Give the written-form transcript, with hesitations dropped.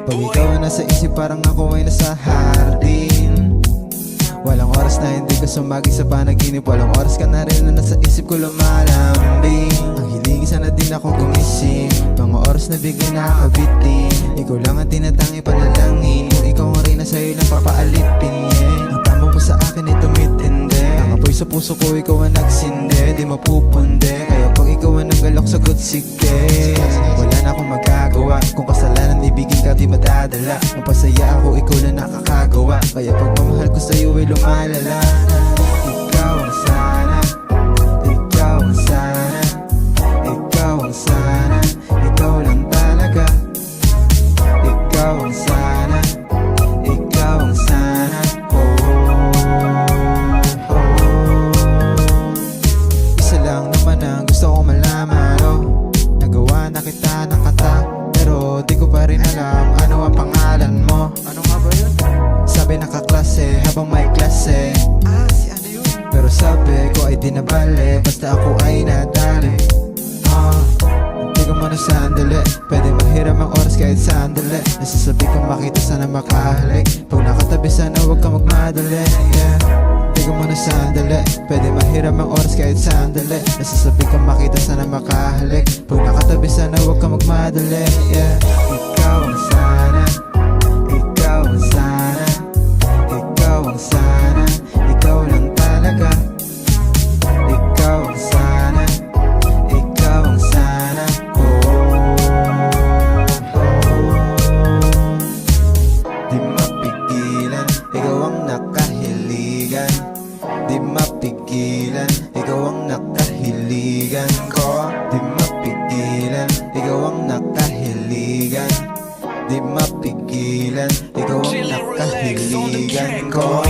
Pag ikaw ay nasa isip, parang ako ay nasa hardin. Walang oras na hindi ka sumagi sa panaginip. Walang oras ka na rin na nasa isip ko lumalambing. Ang hiling sana din ako gumising. Mga oras na bigay nakakabitin. Ikaw lang ang tinatangi panalangin. Kung ikaw nga rin na sa'yo lang papaalipin, yeah. Ang tama mo sa akin ay tumitindi. Ang apoy sa puso ko, ikaw ang nagsindi. Di mapupunde, kaya pag ikaw ang nanggalok, sagot sige. Wala na akong magagawa. Kung kasalanan ibigin ka, di madadala. Mapasaya ako, ikaw na nakakagawa. Kaya pagmamahal ko sa'yo ay lumalala. Ikaw ang sana, ikaw ang sana, ikaw ang sana, ikaw lang talaga. Ikaw ang sana, ikaw ang sana, Isa lang naman ang gusto kong malaman, nagawa na kita ng kata, pero di ko pa rin alam ano ang pangalan mo. Ano nga ba yun? Sabi nakaklase habang may klase. Si ano yun? Pero sabi ko ay di na bale, basta ako ay nadali. Hindi ko muna sandali, pwede mahiram ang oras kahit sandali. Nasasabi ko makita sana makahalik. Pag nakatabi sana huwag ka magmadali, yeah. Hindi ko muna sandali, pwede mahiram ang oras kahit sandali. Nasasabi ko makita sana makahalik. Pag nakatabi sana huwag ka magmadali, yeah. Ikaw ang sana, ikaw ang sana, ikaw ang sana, ikaw lang talaga. Ikaw ang sana, ikaw ang sana, Di mapigilan, ikaw ang nakahiligan. Di mapigilan, ikaw ang nakahiligan ko. Di mapigilan, ikaw ang nakahiligan. Di mapigilan, ikaw ang nakahiligan ko.